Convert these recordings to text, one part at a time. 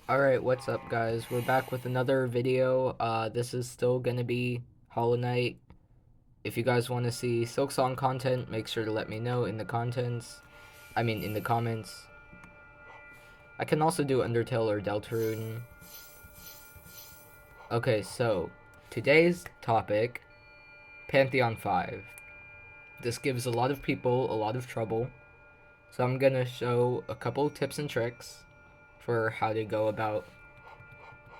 Alright, what's up guys? We're back with another video. This is still gonna be Hollow Knight. If you guys want to see Silksong content, make sure to let me know in the in the comments. I can also do Undertale or Deltarune. Okay, so today's topic, Pantheon 5. This gives a lot of people a lot of trouble, so I'm gonna show a couple tips and tricks for how to go about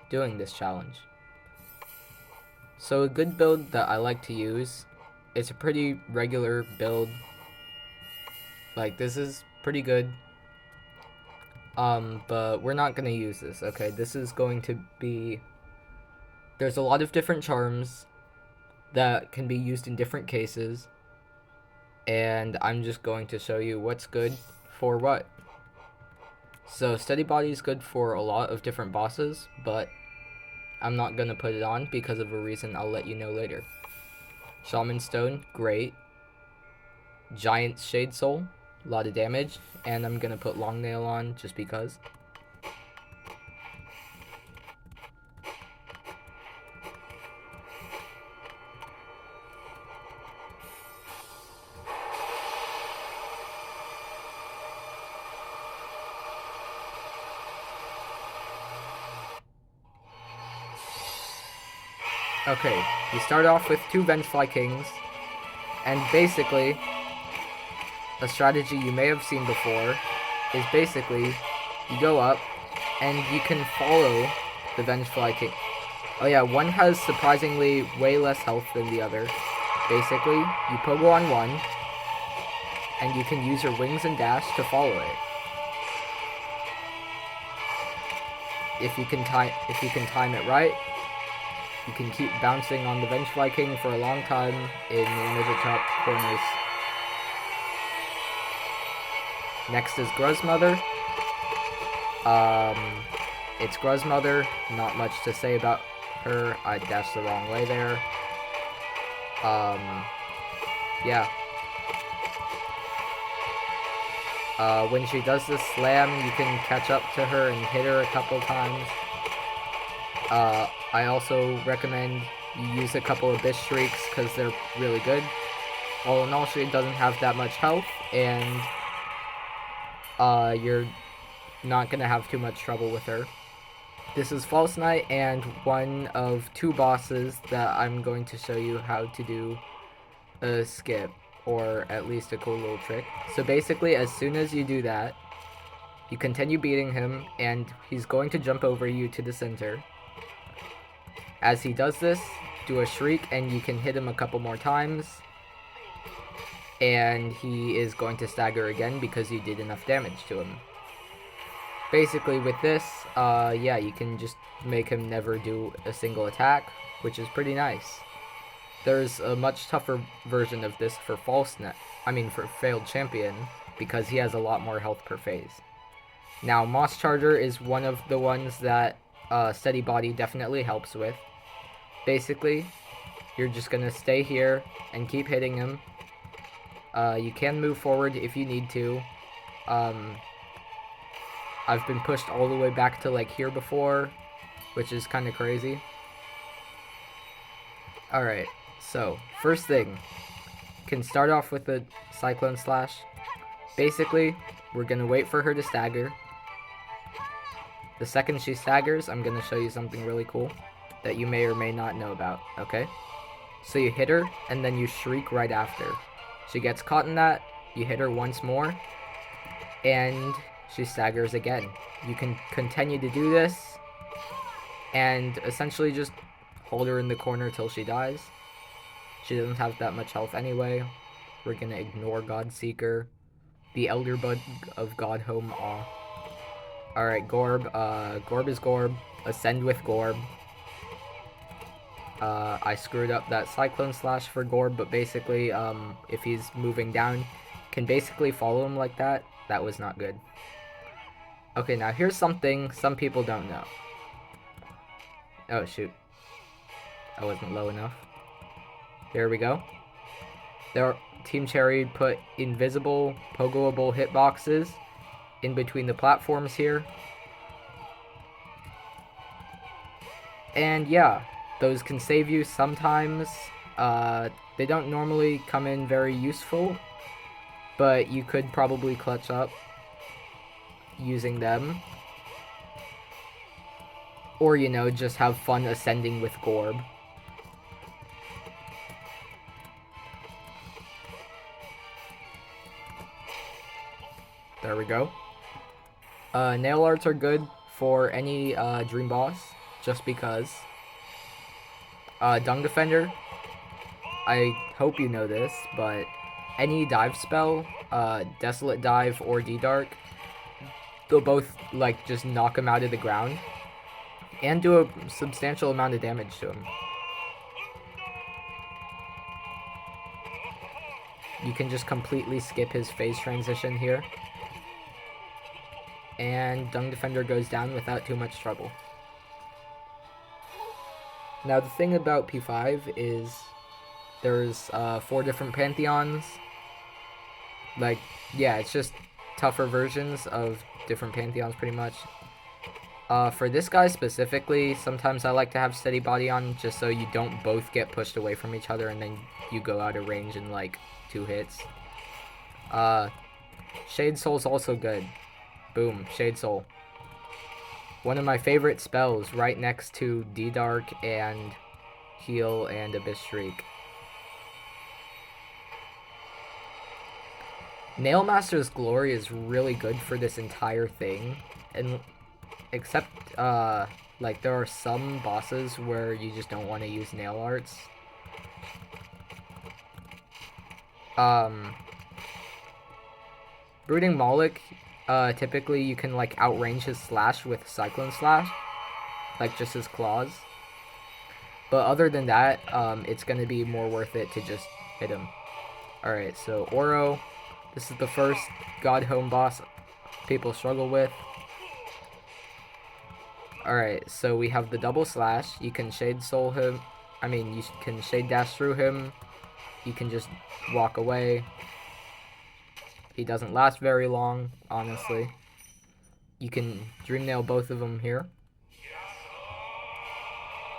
doing this challenge. So a good build that I like to use, it's a pretty regular build. Like, this is pretty good. But we're not gonna use this, okay? This is going to be... There's a lot of different charms that can be used in different cases. And I'm just going to show you what's good for what. So Steady Body is good for a lot of different bosses, but I'm not gonna put it on because of a reason I'll let you know later. Shaman Stone, great. Giant Shade Soul, a lot of damage, and I'm gonna put Long Nail on just because. Okay, you start off with 2 Vengefly Kings, and basically, a strategy you may have seen before is basically, you go up, and you can follow the Vengefly King. Oh yeah, one has surprisingly way less health than the other. Basically, you pogo on one, and you can use your wings and dash to follow it. If you can time it right, you can keep bouncing on the Vengefly King for a long time in one of the top corners. Next is Gruzmother. It's Gruzmother. Not much to say about her. I dashed the wrong way there. Yeah. When she does this slam, you can catch up to her and hit her a couple times. I also recommend you use a couple of Bish Shrieks because they're really good. All in all, she doesn't have that much health, and you're not gonna have too much trouble with her. This is False Knight, and one of 2 bosses that I'm going to show you how to do a skip, or at least a cool little trick. So basically, as soon as you do that, you continue beating him, and he's going to jump over you to the center. As he does this, do a Shriek, and you can hit him a couple more times. And he is going to stagger again because you did enough damage to him. Basically with this, yeah, you can just make him never do a single attack, which is pretty nice. There's a much tougher version of this for for Failed Champion, because he has a lot more health per phase. Now, Moss Charger is one of the ones that Steady Body definitely helps with. Basically, you're just gonna stay here and keep hitting him. You can move forward if you need to. I've been pushed all the way back to like here before, which is kind of crazy. Alright, so first thing, can start off with a Cyclone Slash. Basically, we're gonna wait for her to stagger. The second she staggers, I'm gonna show you something really cool that you may or may not know about, okay? So you hit her, and then you Shriek right after. She gets caught in that, you hit her once more, and she staggers again. You can continue to do this, and essentially just hold her in the corner till she dies. She doesn't have that much health anyway. We're gonna ignore Godseeker. The Elder Bud of Godhome Awe. Alright, Gorb. Gorb is Gorb. Ascend with Gorb. I screwed up that Cyclone Slash for Gorb, but basically, if he's moving down, can basically follow him like that. That was not good. Okay, now here's something some people don't know. Oh, shoot. I wasn't low enough. Here we go. Team Cherry put invisible, pogoable hitboxes in between the platforms here. And yeah, those can save you sometimes. They don't normally come in very useful, but you could probably clutch up using them. Or, you know, just have fun ascending with Gorb. There we go. Nail arts are good for any dream boss, just because. Dung Defender, I hope you know this, but any dive spell, Desolate Dive or D-Dark, they'll both, like, just knock him out of the ground and do a substantial amount of damage to him. You can just completely skip his phase transition here. And Dung Defender goes down without too much trouble. Now the thing about P5 is there's 4 different Pantheons. Like, yeah, it's just tougher versions of different Pantheons pretty much. For this guy specifically, sometimes I like to have Steady Body on just so you don't both get pushed away from each other and then you go out of range in like 2 hits. Shade Soul's also good. Boom, Shade Soul. One of my favorite spells right next to D-Dark and Heal and Abyss Shriek. Nailmaster's Glory is really good for this entire thing, and except like there are some bosses where you just don't want to use nail arts. Brooding Moloch, typically you can like outrange his slash with Cyclone Slash, like just his claws. But other than that, it's gonna be more worth it to just hit him. Alright, so Oro. This is the first God Home boss people struggle with. Alright, so we have the double slash. You can Shade Soul him. I mean, you can Shade Dash through him. You can just walk away. He doesn't last very long, honestly. You can Dream Nail both of them here.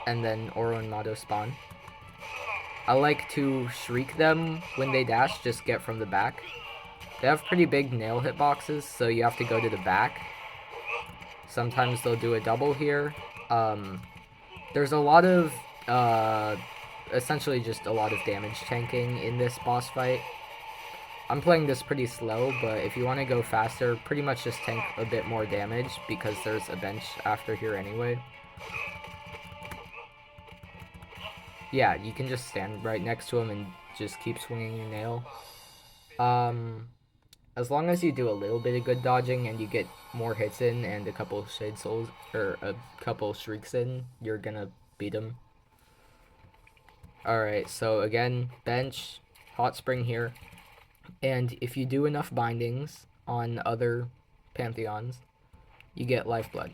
And then Oro and Mado spawn. I like to Shriek them when they dash, just get from the back. They have pretty big nail hitboxes, so you have to go to the back. Sometimes they'll do a double here. There's a lot of, essentially just a lot of damage tanking in this boss fight. I'm playing this pretty slow, but if you want to go faster, pretty much just tank a bit more damage because there's a bench after here anyway. Yeah, you can just stand right next to him and just keep swinging your nail. As long as you do a little bit of good dodging and you get more hits in and a couple Shade Souls, or a couple Shrieks in, you're gonna beat him. Alright, so again, bench, Hot Spring here. And if you do enough bindings on other Pantheons, you get Lifeblood.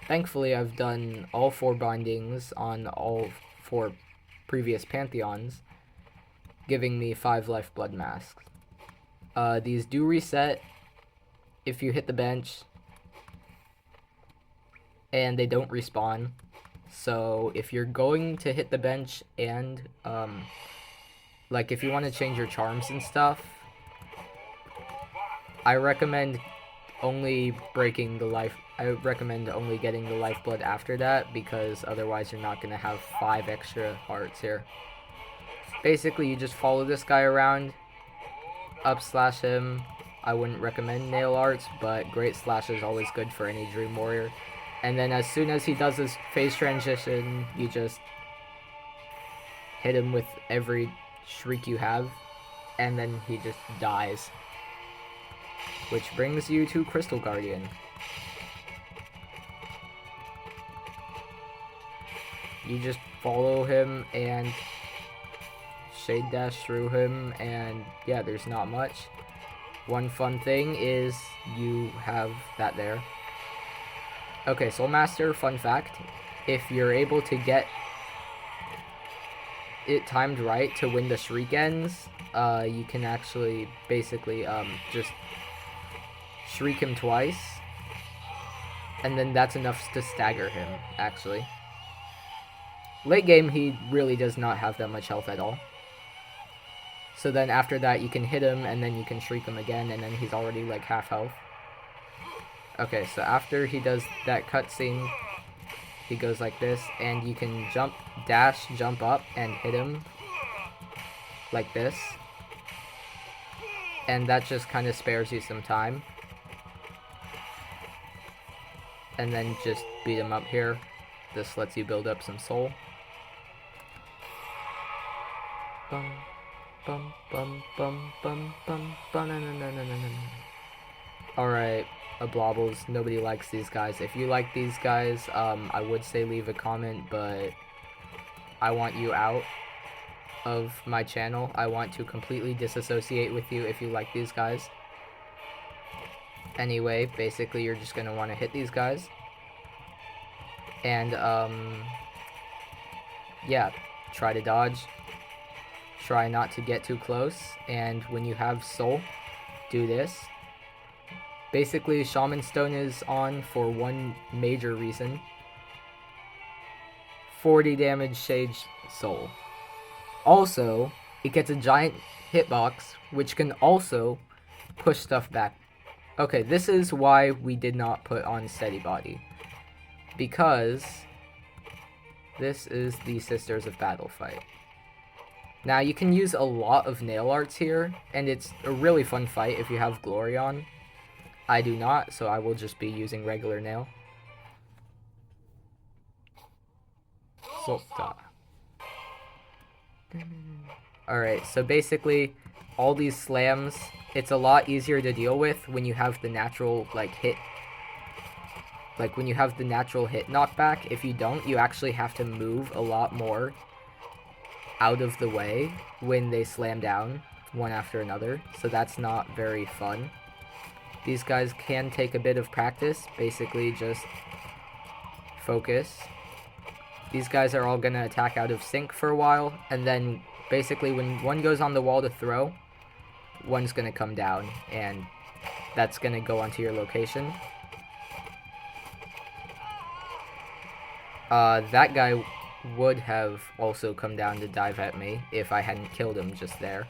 Thankfully, I've done all 4 bindings on all 4 previous Pantheons, giving me 5 Lifeblood masks. These do reset if you hit the bench, and they don't respawn. So if you're going to hit the bench and, like if you want to change your charms and stuff, I recommend only breaking the life. I recommend only getting the Lifeblood after that, because otherwise you're not going to have 5 extra hearts here. Basically, you just follow this guy around, up slash him. I wouldn't recommend nail arts, but Great Slash is always good for any Dream Warrior. And then as soon as he does his phase transition, you just hit him with every Shriek you have, and then he just dies. Which brings you to Crystal Guardian. You just follow him and Shade Dash through him, and yeah, there's not much. One fun thing is you have that there. Okay, Soul Master, fun fact, if you're able to get it timed right to when the Shriek ends, you can actually basically just Shriek him twice, and then that's enough to stagger him, actually. Late game, he really does not have that much health at all. So then after that, you can hit him, and then you can shriek him again, and then he's already like half health. Okay, so after he does that cutscene, he goes like this, and you can jump, dash, jump up, and hit him like this. And that just kind of spares you some time. And then just beat him up here. This lets you build up some soul. Bum, bum, bum, bum, bum, bum, bum, na, na, na, na, na, na. Alright, Blobbles, nobody likes these guys. If you like these guys, I would say leave a comment, but I want you out of my channel. I want to completely disassociate with you if you like these guys. Anyway, basically you're just going to want to hit these guys. And, yeah, try to dodge. Try not to get too close. And when you have soul, do this. Basically, Shaman Stone is on for one major reason. 40 damage Shade Soul. Also, it gets a giant hitbox, which can also push stuff back. Okay, this is why we did not put on Steady Body. Because this is the Sisters of Battle fight. Now, you can use a lot of nail arts here, and it's a really fun fight if you have Glory on. I do not, so I will just be using regular nail. Solta. Alright, so basically, all these slams, it's a lot easier to deal with when you have the natural, hit. Like, when you have the natural hit knockback. If you don't, you actually have to move a lot more out of the way when they slam down one after another. So that's not very fun. These guys can take a bit of practice. Basically, just focus. These guys are all going to attack out of sync for a while, and then basically when one goes on the wall to throw, one's going to come down, and that's going to go onto your location. That guy would have also come down to dive at me if I hadn't killed him just there.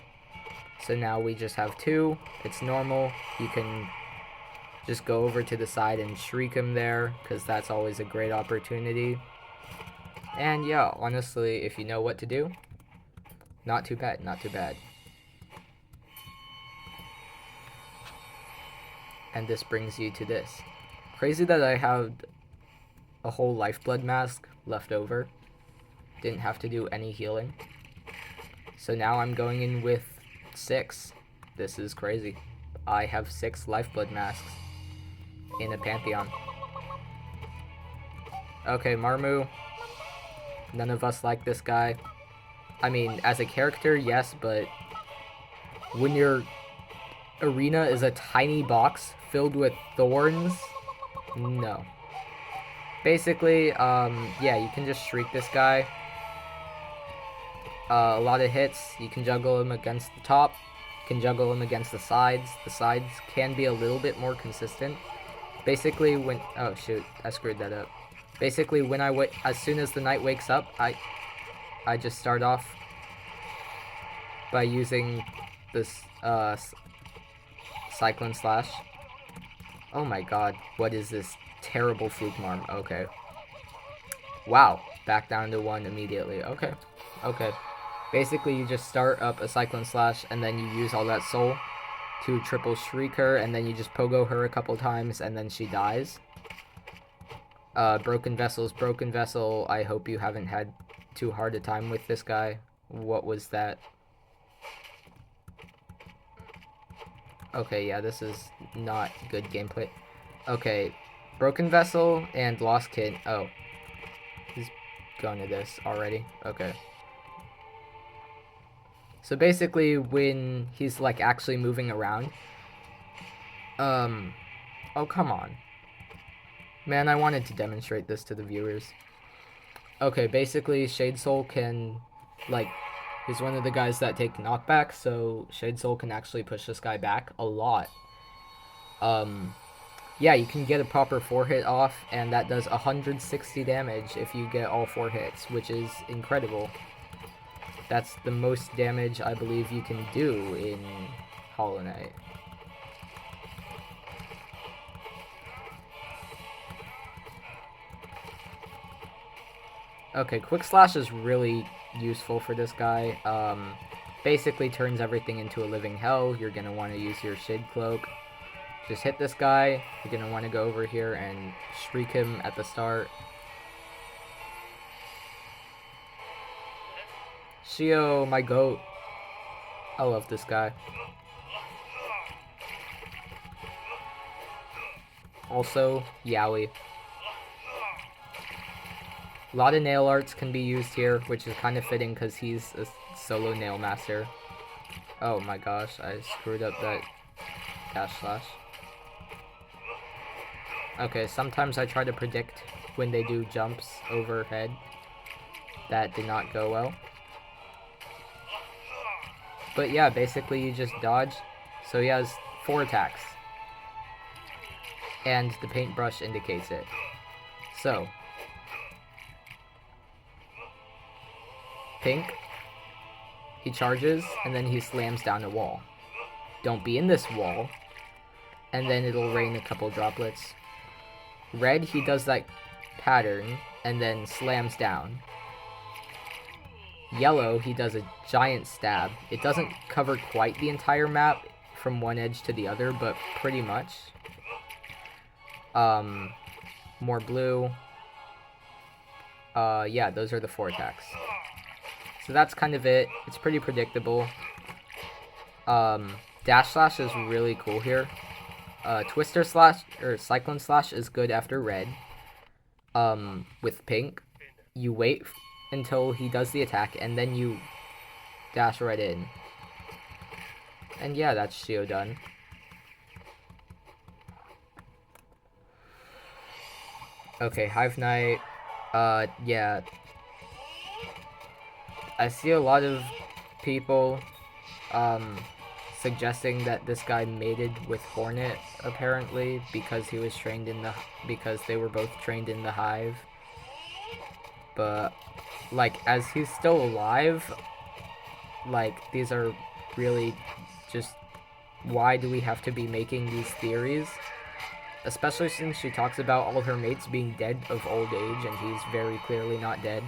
So now we just have two. It's normal. You can just go over to the side and shriek him there, because that's always a great opportunity. And yeah, honestly, if you know what to do, not too bad, not too bad. And this brings you to this. Crazy that I have a whole Lifeblood mask left over. Didn't have to do any healing. So now I'm going in with 6. This is crazy. I have 6 Lifeblood masks in a Pantheon. Okay, Marmu. None of us like this guy. I mean, as a character, yes, but when your arena is a tiny box filled with thorns, no. Basically, yeah, you can just shriek this guy. A lot of hits. You can juggle him against the top. You can juggle him against the sides. The sides can be a little bit more consistent. Basically, when... Oh, shoot. I screwed that up. Basically, when as soon as the knight wakes up, I just start off by using this, Cyclone Slash. Oh my god, what is this terrible Fluke Marm? Okay. Wow, back down to 1 immediately. Okay, okay. Basically, you just start up a Cyclone Slash, and then you use all that soul to triple shriek her, and then you just pogo her a couple times, and then she dies. Broken Vessel. I hope you haven't had too hard a time with this guy. What was that? Okay, yeah, this is not good gameplay. Okay, Broken Vessel and Lost Kid. Oh, he's going to this already. Okay. So basically, when he's, actually moving around... Oh, come on. Man, I wanted to demonstrate this to the viewers. Okay, basically, Shade Soul can, he's one of the guys that take knockback, so Shade Soul can actually push this guy back a lot. yeah, you can get a proper 4-hit off, and that does 160 damage if you get all 4 hits, which is incredible. That's the most damage I believe you can do in Hollow Knight. Okay, Quick Slash is really useful for this guy. Basically turns everything into a living hell. You're going to want to use your Shade Cloak. Just hit this guy. You're going to want to go over here and shriek him at the start. Shio, my goat. I love this guy. Also, Yaoi. A lot of nail arts can be used here, which is kind of fitting because he's a solo nail master. Oh my gosh, I screwed up that dash slash. Okay, sometimes I try to predict when they do jumps overhead. That did not go well. But yeah, basically you just dodge. So he has 4 attacks. And the paintbrush indicates it. So, pink, he charges, and then he slams down a wall. Don't be in this wall, and then it'll rain a couple droplets. Red, he does that pattern, and then slams down. Yellow, he does a giant stab. It doesn't cover quite the entire map from one edge to the other, but pretty much. More blue. Yeah, those are the 4 attacks. So that's kind of it. It's pretty predictable. Dash Slash is really cool here. Twister Slash, or Cyclone Slash is good after red. With pink, you wait until he does the attack, and then you dash right in. And yeah, that's Shio done. Okay, Hive Knight. Yeah. I see a lot of people, suggesting that this guy mated with Hornet, apparently, because he was trained in the, because they were both trained in the Hive. But, like, as he's still alive, like, these are really just, why do we have to be making these theories? Especially since she talks about all her mates being dead of old age, and he's very clearly not dead.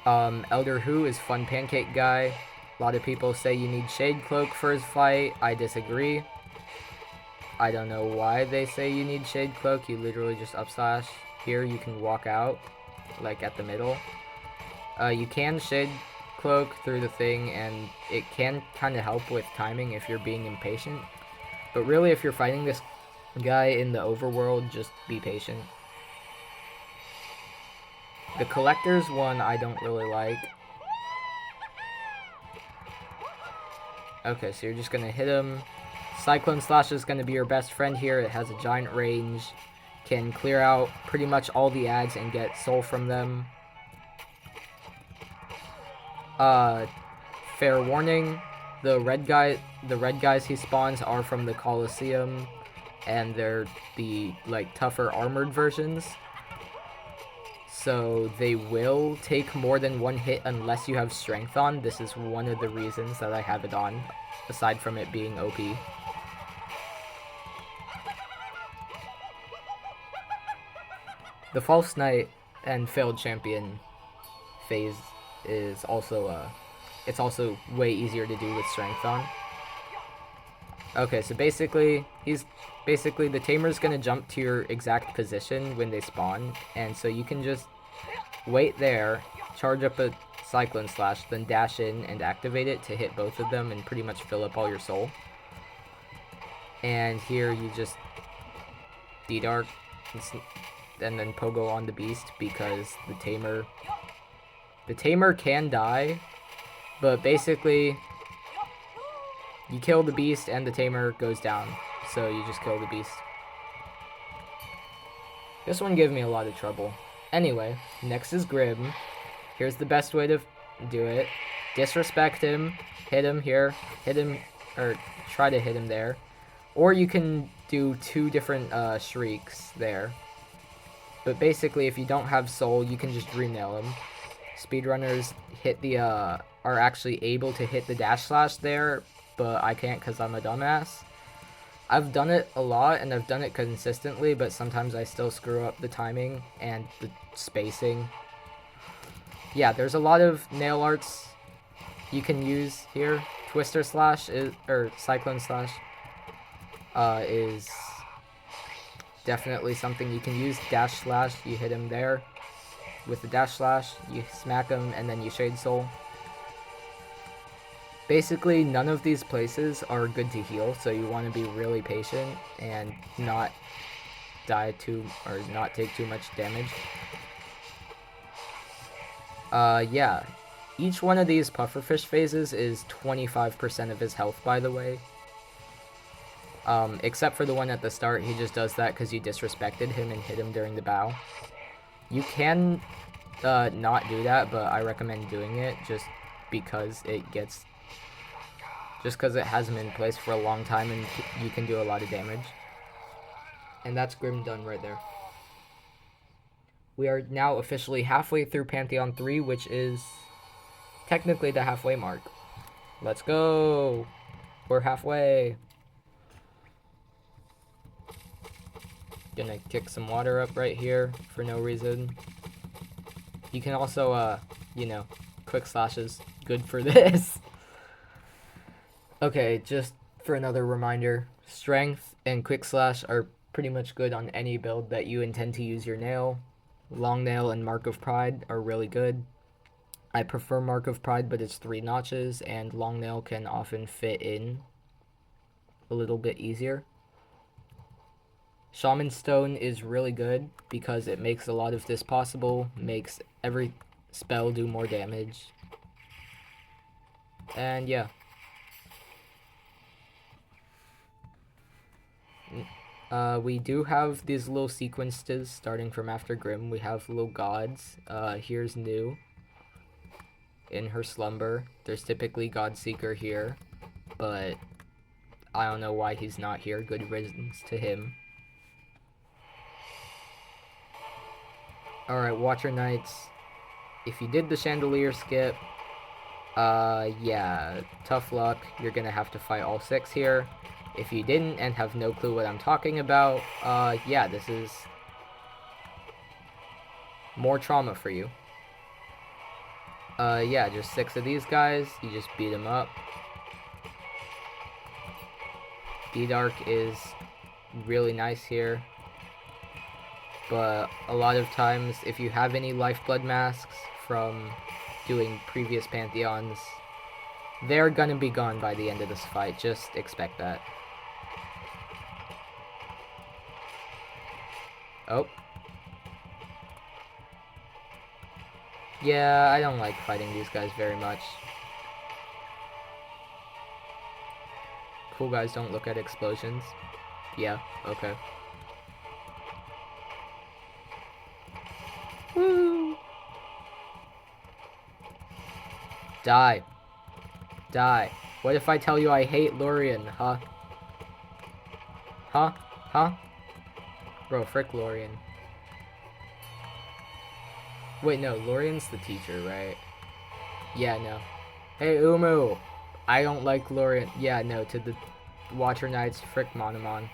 Elder Hu is Fun Pancake Guy. A lot of people say you need Shade Cloak for his fight. I disagree. I don't know why they say you need Shade Cloak. You literally just upslash. Here you can walk out, like at the middle. You can Shade Cloak through the thing, and it can kind of help with timing if you're being impatient. But really, if you're fighting this guy in the overworld, just be patient. The Collector's one I don't really like. Okay, so you're just going to hit him. Cyclone Slash is going to be your best friend here. It has a giant range. Can clear out pretty much all the ads and get soul from them. Fair warning, the red guys he spawns are from the Colosseum, and they're the, like, tougher armored versions. So they will take more than 1 hit unless you have strength on. This is one of the reasons that I have it on, aside from it being OP. The False Knight and Failed Champion phase is also, it's also way easier to do with strength on. Okay, so basically, the Tamer's gonna jump to your exact position when they spawn, and so you can just wait there, charge up a Cyclone Slash, then dash in and activate it to hit both of them and pretty much fill up all your soul. And here you just D-Dark and then Pogo on the Beast, because the Tamer can die, but basically you kill the Beast and the Tamer goes down, so you just kill the Beast. This one gave me a lot of trouble. Anyway, next is Grim. Here's the best way to do it. Disrespect him, hit him here, hit him, or try to hit him there. Or you can do 2 different shrieks there. But basically, if you don't have soul, you can just dream nail him. Speedrunners hit the are actually able to hit the dash slash there, but I can't because I'm a dumbass. I've done it a lot and I've done it consistently, but sometimes I still screw up the timing and the spacing. Yeah, there's a lot of nail arts you can use here. Twister slash is, or Cyclone slash is definitely something you can use. Dash slash, you hit him there. With the dash slash, you smack him and then you shade soul. Basically, none of these places are good to heal, so you want to be really patient and not die too, or not take too much damage. Yeah. Each one of these pufferfish phases is 25% of his health, by the way. Except for the one at the start, he just does that because you disrespected him and hit him during the bow. You can not do that, but I recommend doing it just because it has him in place for a long time and you can do a lot of damage. And that's Grim done right there. We are now officially halfway through Pantheon 3, which is technically the halfway mark. Let's go! We're halfway. Gonna kick some water up right here for no reason. You can also, you know, quick slashes. Good for this. Okay, just for another reminder, strength and quick slash are pretty much good on any build that you intend to use your nail. Long nail and Mark of Pride are really good. I prefer Mark of Pride, but it's 3 notches, and long nail can often fit in a little bit easier. Shaman Stone is really good because it makes a lot of this possible, makes every spell do more damage. And yeah. We do have these little sequences starting from after Grim. We have little gods. Here's New in her slumber. There's typically Godseeker here, but I don't know why he's not here. Good riddance to him. Alright, Watcher Knights. If you did the Chandelier skip, yeah, tough luck. You're gonna have to fight all 6 here. If you didn't and have no clue what I'm talking about, yeah, this is more trauma for you. Yeah, just 6 of these guys. You just beat them up. D-Dark is really nice here. But a lot of times, if you have any Lifeblood masks from doing previous Pantheons, they're gonna be gone by the end of this fight. Just expect that. Oh. Yeah, I don't like fighting these guys very much. Cool guys don't look at explosions. Yeah, okay. Woo! Die. Die. What if I tell you I hate Lorien, huh? Huh? Huh? Bro, frick Lorien. Wait, no, Lorien's the teacher, right? Yeah, no. Hey, Umu! I don't like Lorien. Yeah, no, to the Watcher Knights, frick Monomon.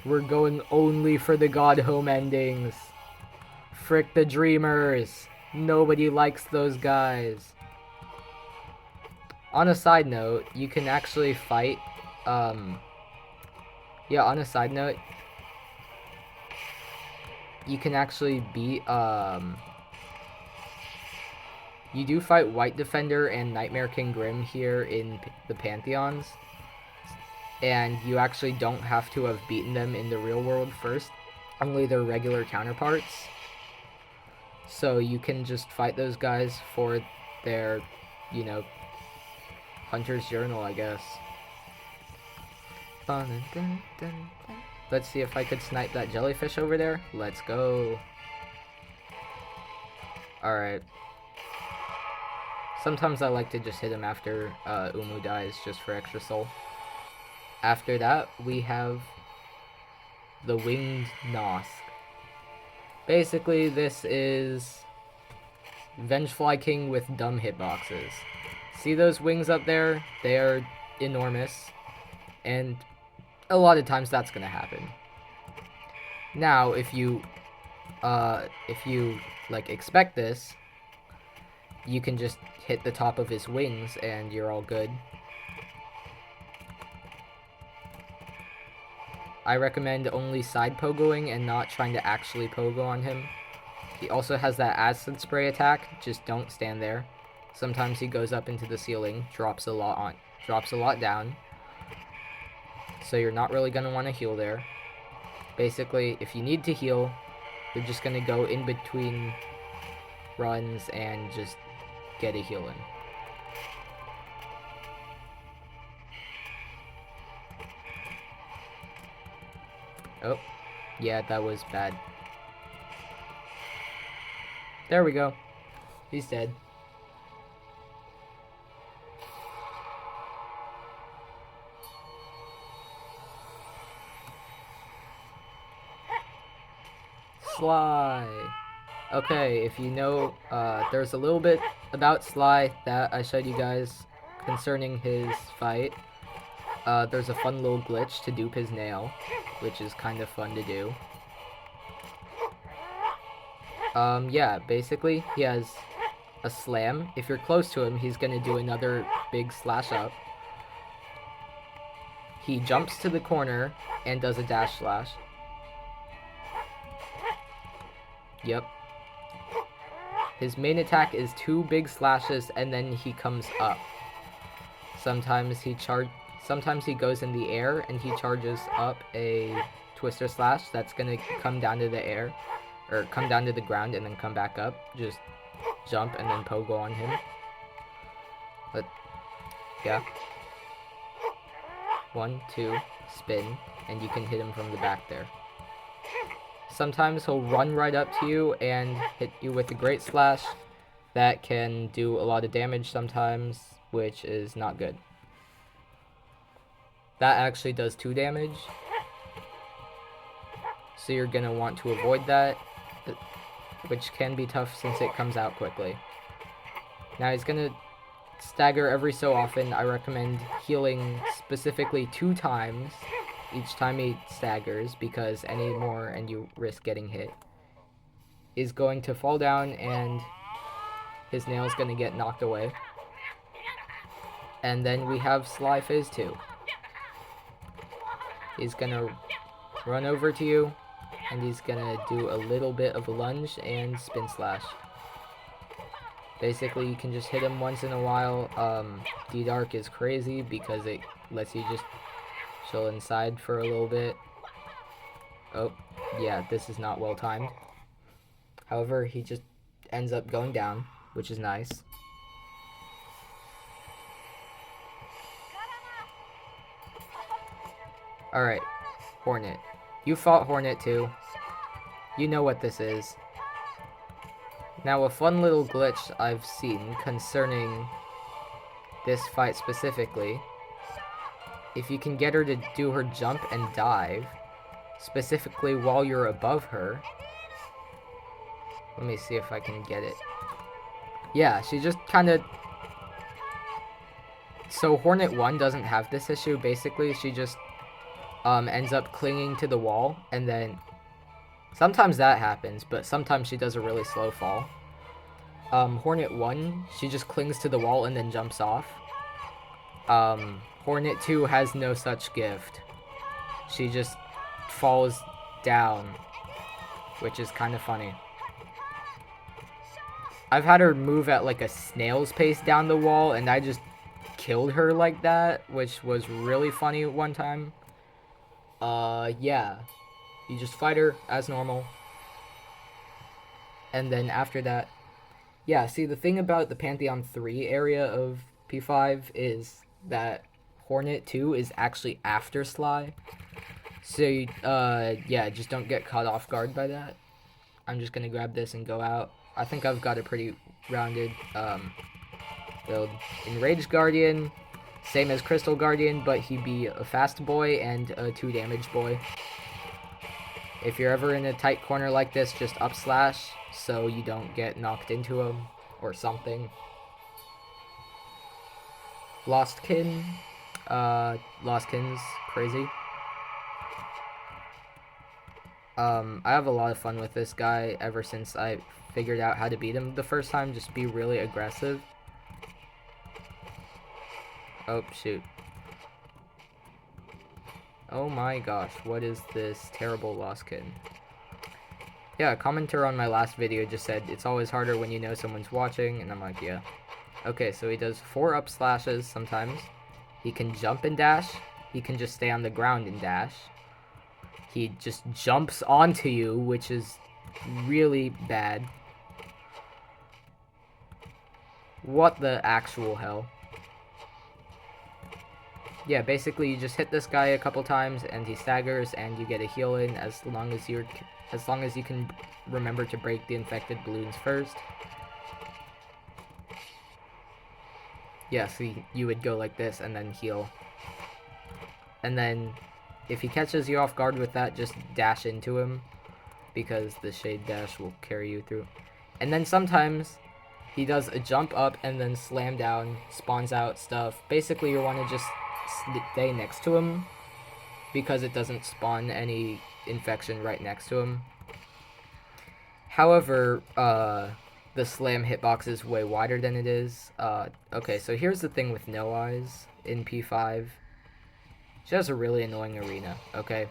We're going only for the God Home endings. Frick the Dreamers. Nobody likes those guys. On a side note, you can actually fight, yeah, on a side note, you can actually beat, you do fight White Defender and Nightmare King Grim here in the Pantheons. And you actually don't have to have beaten them in the real world first. Only their regular counterparts. So you can just fight those guys for their, you know, Hunter's Journal, I guess. Let's see if I could snipe that jellyfish over there. Let's go. Alright. Sometimes I like to just hit him after Umu dies, just for extra soul. After that, we have the Winged Nosk. Basically, this is Vengefly King with dumb hitboxes. See those wings up there? They are enormous, and a lot of times that's gonna happen. Now, if you like expect this, you can just hit the top of his wings and you're all good. I recommend only side pogoing and not trying to actually pogo on him. He also has that acid spray attack, just don't stand there. Sometimes he goes up into the ceiling, drops a lot down. So you're not really going to want to heal there. Basically, if you need to heal, you're just going to go in between runs and just get a heal in. Oh, yeah, that was bad. There we go. He's dead. Sly. Okay, if you know, there's a little bit about Sly that I showed you guys concerning his fight. There's a fun little glitch to dupe his nail, which is kind of fun to do. Yeah, basically, he has a slam. If you're close to him, he's gonna do another big slash up. He jumps to the corner and does a dash slash. Yep. His main attack is 2 big slashes and then he comes up. Sometimes he goes in the air and he charges up a twister slash that's gonna come down to the air, or come down to the ground and then come back up. Just jump and then pogo on him. But yeah. 1, 2, spin, and you can hit him from the back there. Sometimes he'll run right up to you and hit you with a great slash that can do a lot of damage sometimes, which is not good. That actually does 2 damage, so you're gonna want to avoid that, which can be tough since it comes out quickly. Now he's gonna stagger every so often. I recommend healing specifically 2 times each time he staggers, because any more and you risk getting hit. Is going to fall down and his nail's gonna get knocked away. And then we have Sly Phase 2. He's gonna run over to you and he's gonna do a little bit of a lunge and spin slash. Basically, you can just hit him once in a while. D-Dark is crazy because it lets you just chill inside for a little bit. Oh, yeah, this is not well timed. However, he just ends up going down, which is nice. Alright, Hornet. You fought Hornet too. You know what this is. Now, a fun little glitch I've seen concerning this fight specifically, if you can get her to do her jump and dive, specifically while you're above her. Let me see if I can get it. Yeah, she just kind of... So Hornet 1 doesn't have this issue. Basically, she just ends up clinging to the wall, and then sometimes that happens, but sometimes she does a really slow fall. Hornet 1, she just clings to the wall and then jumps off. Hornet 2 has no such gift. She just falls down, which is kind of funny. I've had her move at like a snail's pace down the wall, and I just killed her like that, which was really funny one time. Yeah. You just fight her as normal. And then after that... Yeah, see, the thing about the Pantheon 3 area of P5 is that Hornet 2 is actually after Sly. So, yeah, just don't get caught off guard by that. I'm just gonna grab this and go out. I think I've got a pretty rounded, build. Enraged Guardian, Same as Crystal Guardian, but he'd be a fast boy and a 2 damage boy. If you're ever in a tight corner like this, just up slash so you don't get knocked into him or something. Lostkin. Lostkin's crazy. I have a lot of fun with this guy ever since I figured out how to beat him the first time. Just be really aggressive. Oh, shoot. Oh my gosh, what is this terrible Lostkin? Yeah, a commenter on my last video just said, it's always harder when you know someone's watching, and I'm like, yeah. Okay, so he does 4 up slashes sometimes. He can jump and dash. He can just stay on the ground and dash. He just jumps onto you, which is really bad. What the actual hell? Yeah, basically you just hit this guy a couple times and he staggers and you get a heal in as long as you can remember to break the infected balloons first. Yeah, so you would go like this and then heal. And then if he catches you off guard with that, just dash into him because the shade dash will carry you through. And then sometimes he does a jump up and then slam down, spawns out stuff. Basically you want to just stay next to him because it doesn't spawn any infection right next to him. However, the slam hitbox is way wider than it is. Okay, so here's the thing with No Eyes in P5. She has a really annoying arena, okay?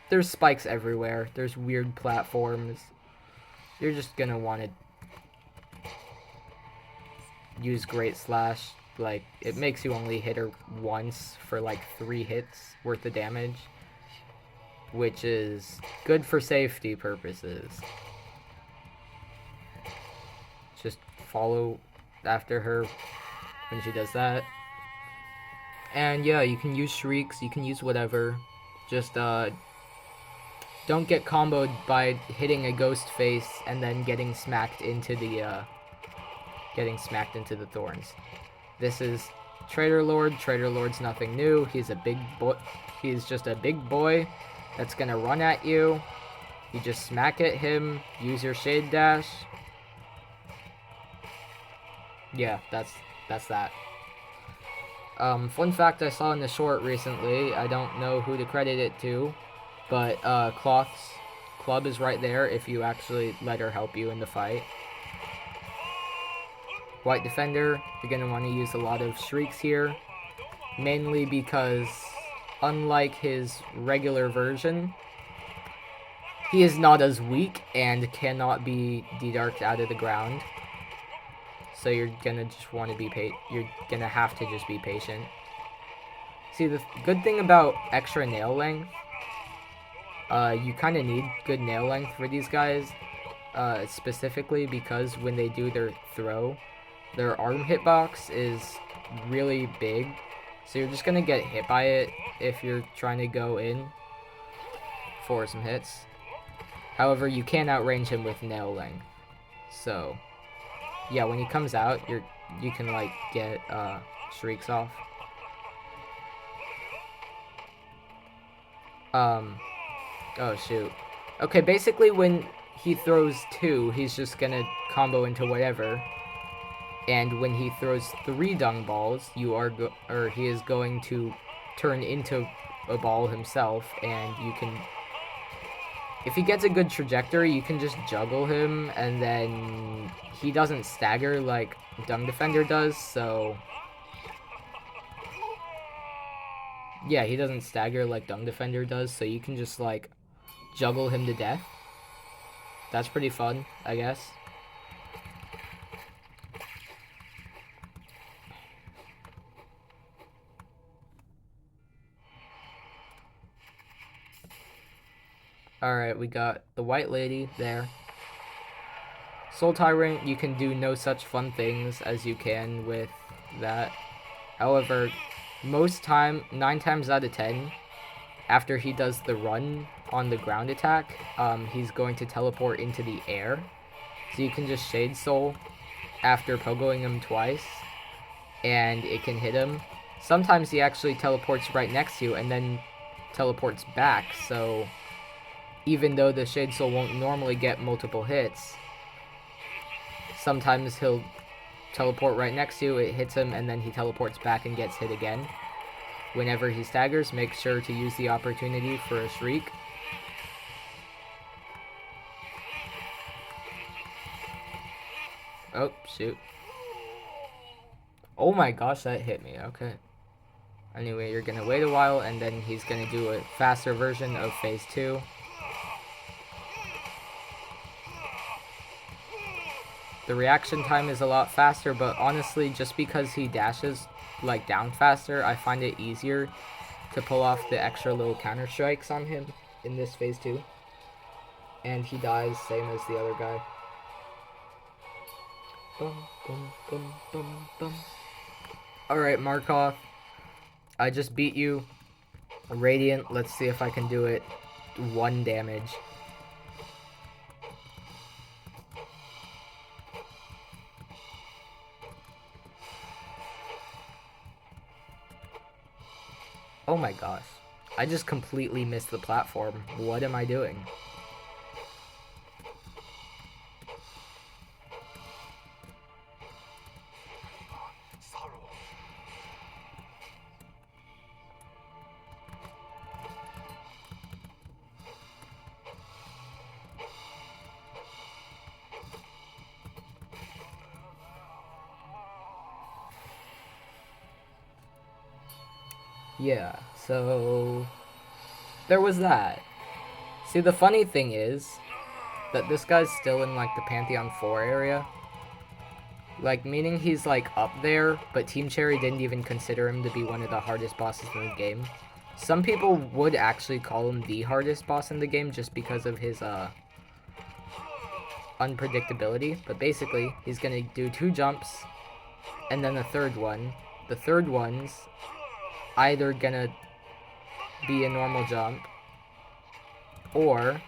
There's spikes everywhere. There's weird platforms. You're just gonna want to use Great Slash. Like, it makes you only hit her once for like 3 hits worth of damage, which is good for safety purposes. Just follow after her when she does that. And yeah, you can use shrieks, you can use whatever. Just don't get comboed by hitting a ghost face and then getting smacked into the thorns. This is Traitor Lord. Traitor Lord's nothing new. He's a big boy. He's just a big boy that's gonna run at you. You just smack at him, use your shade dash. Yeah, that's that. Fun fact I saw in the short recently, I don't know who to credit it to, but Cloth's club is right there if you actually let her help you in the fight. White Defender, you're going to want to use a lot of shrieks here, mainly because unlike his regular version, he is not as weak and cannot be de-darked out of the ground. So you're gonna just want to be you're gonna have to just be patient. See, the good thing about extra nail length, you kind of need good nail length for these guys, specifically because when they do their throw, their arm hitbox is really big. So you're just gonna get hit by it if you're trying to go in for some hits. However, you can outrange him with nail length. So yeah, when he comes out, you can like get shrieks off. Oh shoot. Okay, basically when he throws 2, he's just gonna combo into whatever. And when he throws 3 dung balls, he is going to turn into a ball himself, and you can, if he gets a good trajectory, you can just juggle him, and then he doesn't stagger like Dung Defender does, so yeah, he doesn't stagger like Dung Defender does, so you can just like juggle him to death. That's pretty fun, I guess. Alright, we got the White Lady there. Soul Tyrant, you can do no such fun things as you can with that. However, 9 times out of 10, after he does the run on the ground attack, he's going to teleport into the air. So you can just Shade Soul after pogoing him twice, and it can hit him. sometimes he actually teleports right next to you and then teleports back, so even though the Shade Soul won't normally get multiple hits, sometimes he'll teleport right next to you, it hits him, and then he teleports back and gets hit again. Whenever he staggers, make sure to use the opportunity for a Shriek. Oh, shoot. Oh my gosh, that hit me. Okay. Anyway, you're going to wait a while, and then he's going to do a faster version of phase 2. The reaction time is a lot faster, but honestly, just because he dashes like down faster, I find it easier to pull off the extra little counter strikes on him in this phase 2. And he dies, same as the other guy. Bum, bum, bum, bum, bum. Alright, Markov. I just beat you. Radiant, let's see if I can do it. 1 damage. Oh my gosh. I just completely missed the platform. What am I doing? Yeah, so there was that. See, the funny thing is that this guy's still in like the Pantheon 4 area. Like, meaning he's like up there, but Team Cherry didn't even consider him to be one of the hardest bosses in the game. Some people would actually call him the hardest boss in the game just because of his unpredictability. But basically, he's gonna do 2 jumps and then a third one. The third one's either gonna be a normal jump or...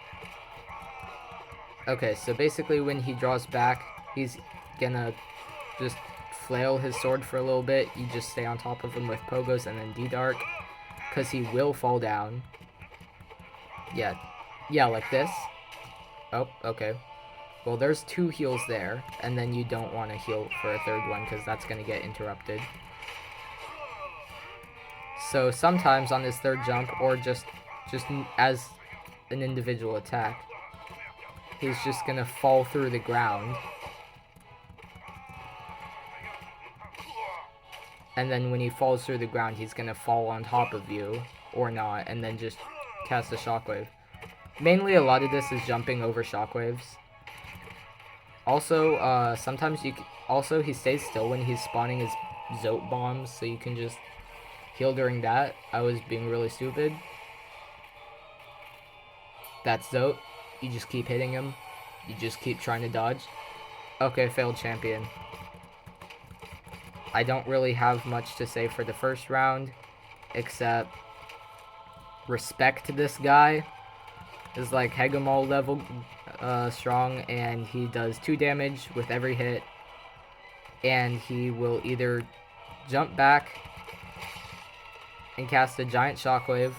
Okay, so basically when he draws back, he's gonna just flail his sword for a little bit. You just stay on top of him with pogos and then D-Dark, because he will fall down. Yeah, like this. Oh, okay. Well, there's 2 heals there, and then you don't want to heal for a third one, because that's gonna get interrupted. So sometimes on his third jump, or just as an individual attack, he's just gonna fall through the ground. And then when he falls through the ground, he's gonna fall on top of you, or not, and then just cast a shockwave. Mainly a lot of this is jumping over shockwaves. Also, sometimes also he stays still when he's spawning his Zote bombs, so you can just heal during that. I was being really stupid. That's Zote. You just keep hitting him. You just keep trying to dodge. Okay, failed champion. I don't really have much to say for the first round, except respect to this guy. Is like Hegemol level strong, and he does 2 damage with every hit. And he will either jump back and cast a giant shockwave.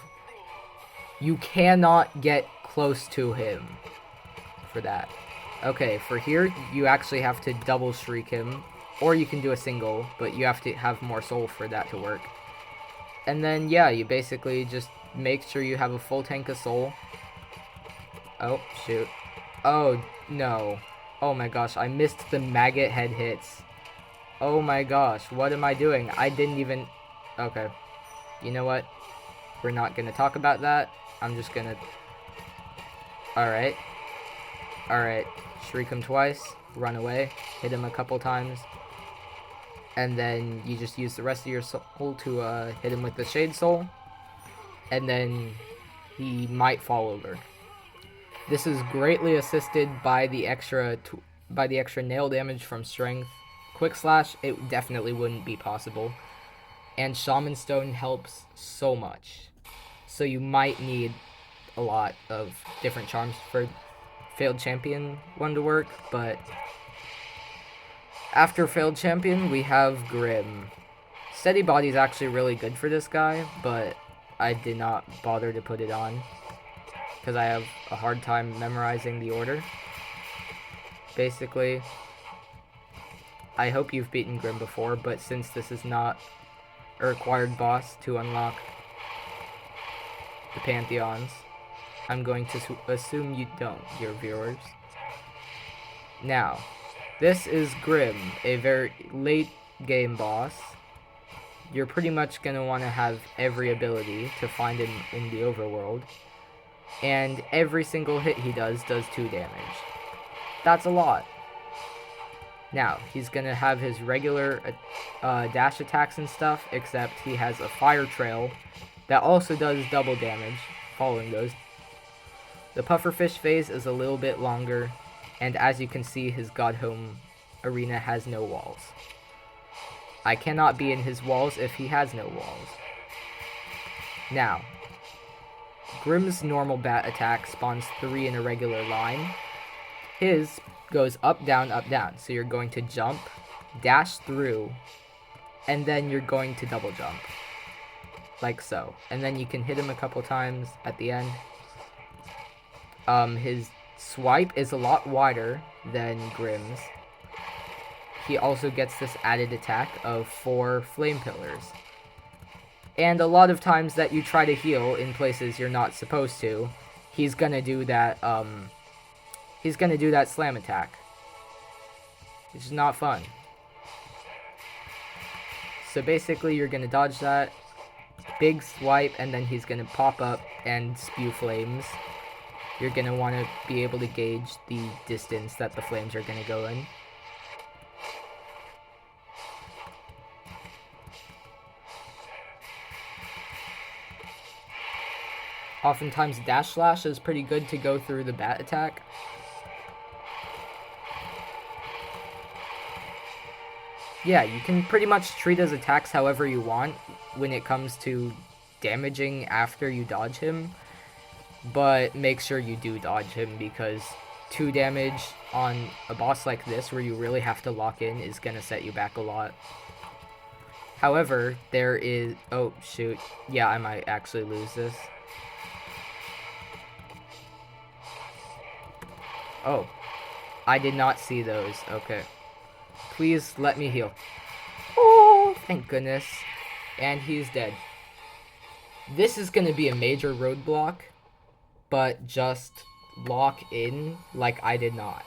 You cannot get close to him for that. Okay, for here, you actually have to double shriek him, or you can do a single, but you have to have more soul for that to work. And then, yeah, you basically just make sure you have a full tank of soul. Oh, shoot. Oh, no. Oh my gosh, I missed the maggot head hits. Oh my gosh, what am I doing? I didn't even... Okay. You know what? We're not gonna talk about that. I'm just gonna... Alright. Alright. Shriek him twice. Run away. Hit him a couple times. And then you just use the rest of your soul to hit him with the Shade Soul. And then he might fall over. This is greatly assisted by the extra nail damage from Strength. Quick Slash, it definitely wouldn't be possible. And Shaman Stone helps so much. So you might need a lot of different charms for Failed Champion 1 to work, but after Failed Champion, we have Grim. Steady Body is actually really good for this guy, but I did not bother to put it on because I have a hard time memorizing the order. Basically, I hope you've beaten Grim before, but since this is not a required boss to unlock the Pantheons, I'm going to assume you don't, dear viewers. Now, this is Grim, a very late game boss. You're pretty much going to want to have every ability to find him in the overworld. And every single hit he does 2 damage. That's a lot. Now, he's going to have his regular dash attacks and stuff, except he has a fire trail that also does double damage following those. The pufferfish phase is a little bit longer, and as you can see, his Godhome arena has no walls. I cannot be in his walls if he has no walls. Now, Grim's normal bat attack spawns 3 in a regular line. His goes up, down, so you're going to jump, dash through, and then you're going to double jump. Like so. And then you can hit him a couple times at the end. His swipe is a lot wider than Grim's. He also gets this added attack of 4 flame pillars. And a lot of times that you try to heal in places you're not supposed to, he's gonna do that, slam attack. Which is not fun. So basically you're gonna dodge that, big swipe, and then he's gonna pop up and spew flames. You're gonna wanna be able to gauge the distance that the flames are gonna go in. Oftentimes dash slash is pretty good to go through the bat attack. Yeah, you can pretty much treat his attacks however you want when it comes to damaging after you dodge him. But make sure you do dodge him, because 2 damage on a boss like this where you really have to lock in is going to set you back a lot. However, there is... Oh, shoot. Yeah, I might actually lose this. Oh, I did not see those. Okay. Please let me heal. Oh, thank goodness. And he's dead. This is going to be a major roadblock, but just lock in like I did not.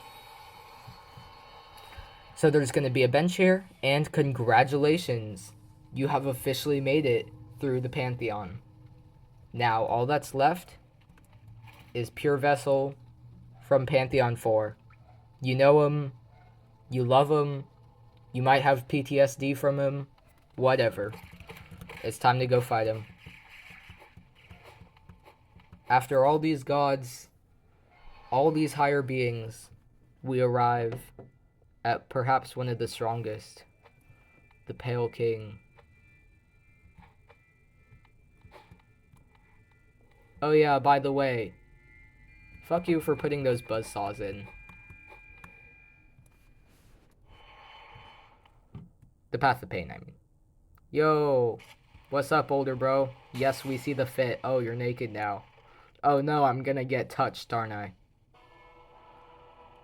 So there's going to be a bench here, and congratulations. You have officially made it through the Pantheon. Now, all that's left is Pure Vessel from Pantheon 4. You know him, you love him, you might have PTSD from him, whatever. It's time to go fight him. After all these gods, all these higher beings, we arrive at perhaps one of the strongest, the Pale King. Oh yeah, by the way, fuck you for putting those buzzsaws in. The Path of Pain, I mean. Yo, what's up, older bro? Yes, we see the fit. Oh, you're naked now. Oh no, I'm gonna get touched, aren't I?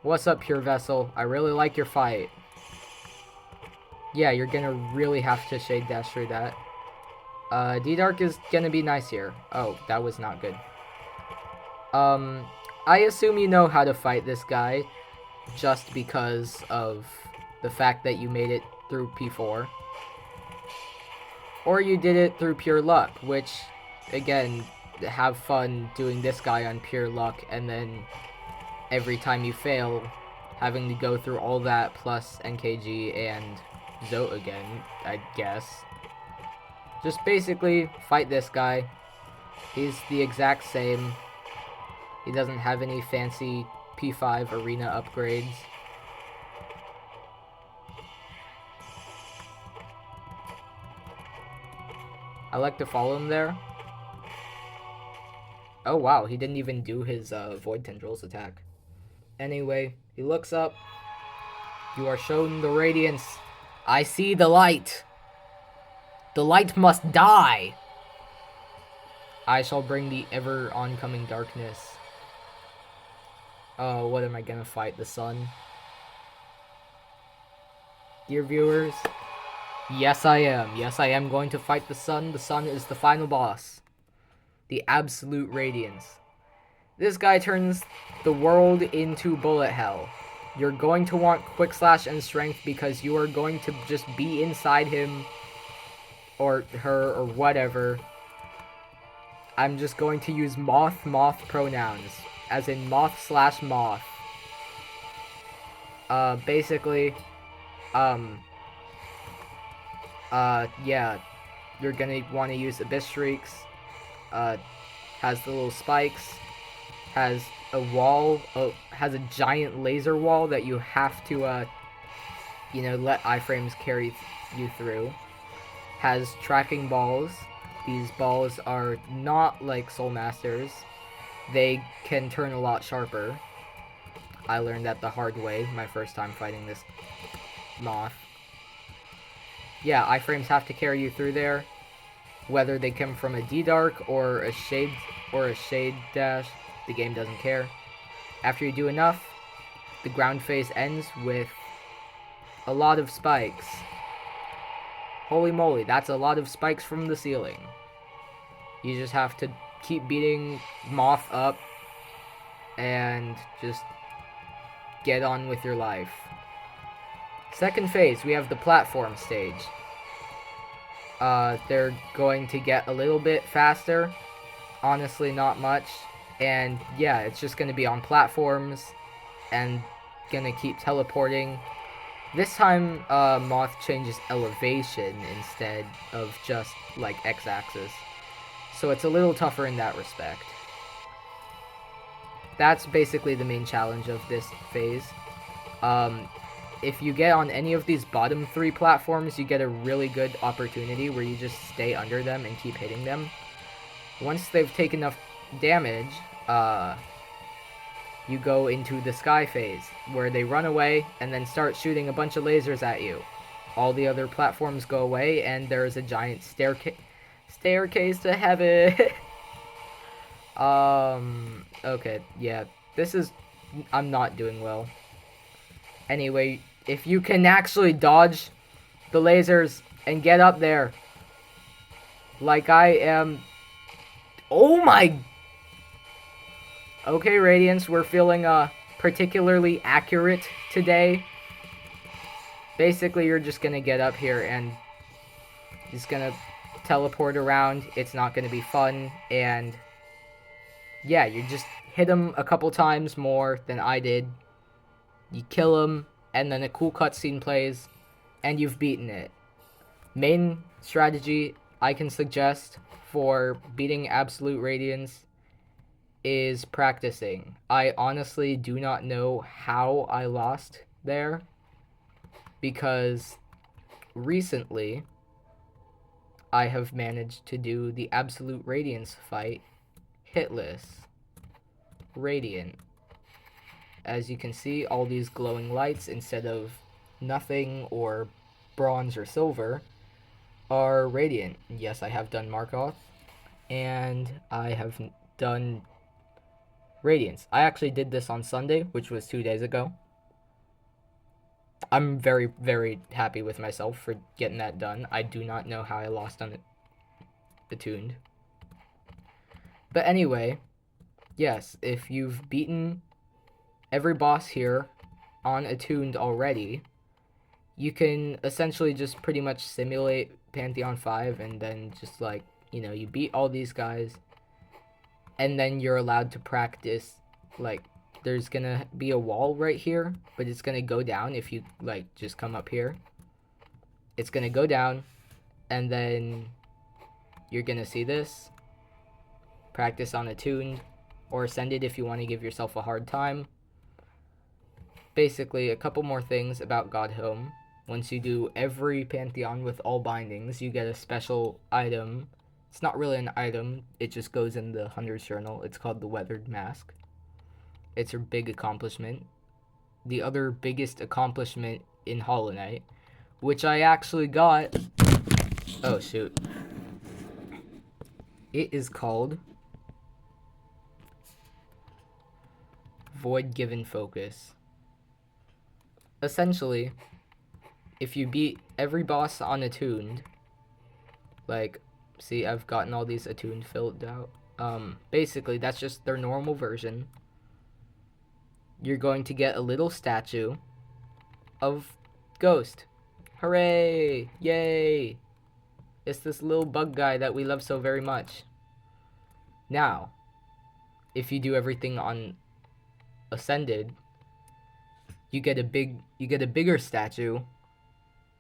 What's up, Pure Vessel? I really like your fight. Yeah, you're gonna really have to shade dash through that. D-Dark is gonna be nice here. Oh, that was not good. I assume you know how to fight this guy just because of the fact that you made it through P4. Or you did it through pure luck, which, again, have fun doing this guy on pure luck, and then every time you fail, having to go through all that plus NKG and Zote again, I guess. Just basically fight this guy. He's the exact same. He doesn't have any fancy P5 arena upgrades. I like to follow him there. Oh wow, he didn't even do his Void Tendrils attack. Anyway, he looks up. You are shown the radiance. I see the light. The light must die! I shall bring the ever oncoming darkness. Oh, what am I gonna fight? The sun? Dear viewers, yes I am. Yes, I am going to fight the sun. The sun is the final boss. The absolute radiance. This guy turns the world into bullet hell. You're going to want quick slash and strength because you are going to just be inside him or her or whatever. I'm just going to use moth pronouns, as in moth/moth. Basically, yeah, you're gonna want to use Abyss Shrieks. Has the little spikes, has a wall, has a giant laser wall that you have to, let iframes carry you through. Has tracking balls. These balls are not like Soul Masters. They can turn a lot sharper. I learned that the hard way my first time fighting this moth. Yeah, iframes have to carry you through there. Whether they come from a D-Dark or a Shade Dash, the game doesn't care. After you do enough, the ground phase ends with a lot of spikes. Holy moly, that's a lot of spikes from the ceiling. You just have to keep beating Moth up and just get on with your life. Second phase, we have the platform stage. They're going to get a little bit faster. Honestly, not much. And yeah, it's just going to be on platforms and going to keep teleporting. This time, Moth changes elevation instead of just, like, X-axis. So it's a little tougher in that respect. That's basically the main challenge of this phase. If you get on any of these bottom 3 platforms, you get a really good opportunity where you just stay under them and keep hitting them. Once they've taken enough damage, you go into the sky phase, where they run away and then start shooting a bunch of lasers at you. All the other platforms go away, and there is a giant staircase to heaven. Okay, yeah, I'm not doing well. Anyway, if you can actually dodge the lasers and get up there, like I am... Oh my... Okay, Radiance, we're feeling, particularly accurate today. Basically, you're just gonna get up here and just gonna teleport around. It's not gonna be fun, and... yeah, you just hit him a couple times more than I did. You kill him, and then a cool cutscene plays, and you've beaten it. Main strategy I can suggest for beating Absolute Radiance is practicing. I honestly do not know how I lost there, because recently I have managed to do the Absolute Radiance fight hitless. Radiant. As you can see, all these glowing lights, instead of nothing or bronze or silver, are radiant. Yes, I have done Markoth, and I have done Radiance. I actually did this on Sunday, which was 2 days ago. I'm very, very happy with myself for getting that done. I do not know how I lost on it attuned. But anyway, yes, if you've beaten every boss here on attuned already, you can essentially just pretty much simulate Pantheon 5 and then just, like, you beat all these guys, and then you're allowed to practice. Like, there's gonna be a wall right here, but it's gonna go down if you, like, just come up here. It's gonna go down, and then you're gonna see this. Practice on attuned, or ascended if you want to give yourself a hard time. Basically, a couple more things about God Home. Once you do every Pantheon with all bindings, you get a special item. It's not really an item, it just goes in the Hunter's Journal. It's called the Weathered Mask. It's a big accomplishment. The other biggest accomplishment in Hollow Knight, which I actually got Oh, shoot. It is called Void Given Focus. Essentially, if you beat every boss on attuned, like, see, I've gotten all these attuned filled out. Basically, that's just their normal version. You're going to get a little statue of Ghost. Hooray! Yay! It's this little bug guy that we love so very much. Now, if you do everything on Ascended, you get a bigger statue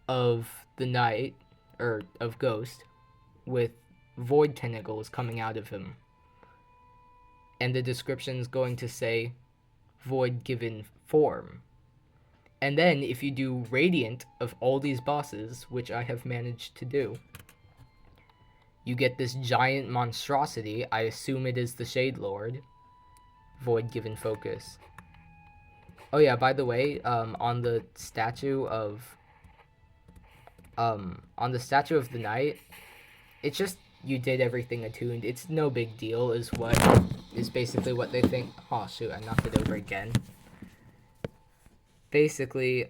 of the Knight, or of Ghost, with void tentacles coming out of him. And the description's going to say Void Given Form. And then if you do Radiant of all these bosses, which I have managed to do, you get this giant monstrosity. I assume it is the Shade Lord. Void Given Focus. Oh yeah, by the way, on the statue of the Knight, it's just you did everything attuned. It's no big deal is basically what they think. Oh shoot, I knocked it over again. Basically,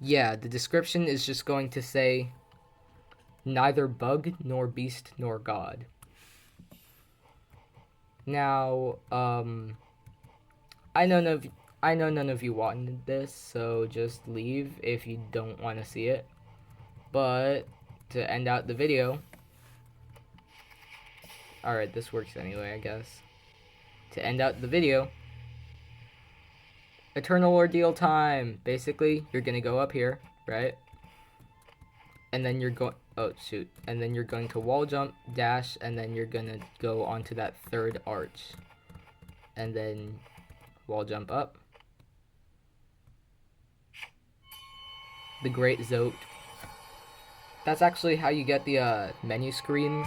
yeah, the description is just going to say neither bug nor beast nor god. Now, I know none of you wanted this, so just leave if you don't want to see it. But to end out the video, alright, this works anyway, I guess. To end out the video, Eternal Ordeal time. Basically, you're gonna go up here, right? And then you're going, oh shoot, and then you're going to wall jump, dash, and then you're gonna go onto that third arch. And then wall jump up. The Great Zote. That's actually how you get the menu screen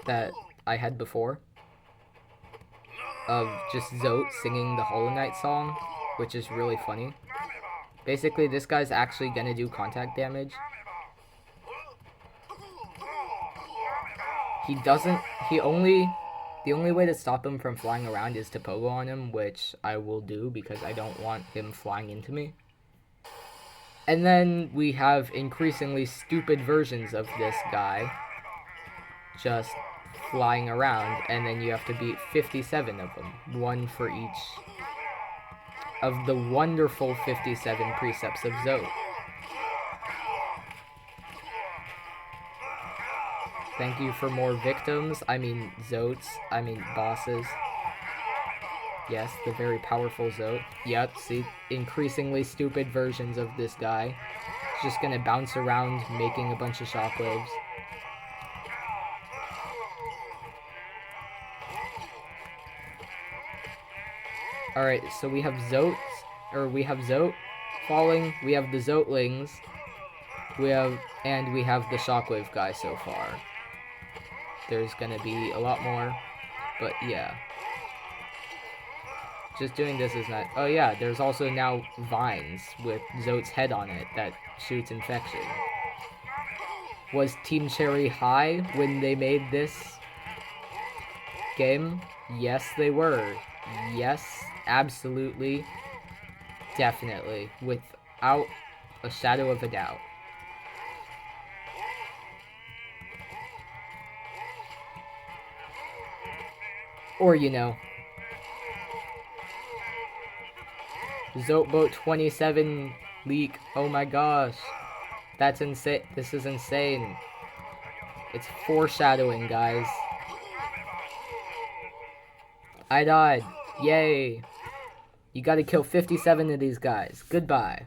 that I had before. Of just Zote singing the Hollow Knight song, which is really funny. Basically, this guy's actually gonna do contact damage. The only way to stop him from flying around is to pogo on him, which I will do because I don't want him flying into me. And then we have increasingly stupid versions of this guy just flying around, and then you have to beat 57 of them, one for each of the wonderful 57 precepts of Zote. Thank you for more victims, Zotes, bosses. Yes, the very powerful Zote. Yep, see, increasingly stupid versions of this guy. He's just gonna bounce around, making a bunch of shockwaves. Alright, so we have Zote falling, we have the Zotelings, we have the Shockwave guy so far. There's gonna be a lot more, but yeah. Just doing this is not... Oh yeah, there's also now vines with Zote's head on it that shoots infection. Was Team Cherry high when they made this game? Yes, they were. Yes, absolutely, definitely, without a shadow of a doubt. Or, you know, Zoteboat 27 leak. Oh my gosh. That's insane. This is insane. It's foreshadowing, guys. I died. Yay. You gotta kill 57 of these guys. Goodbye.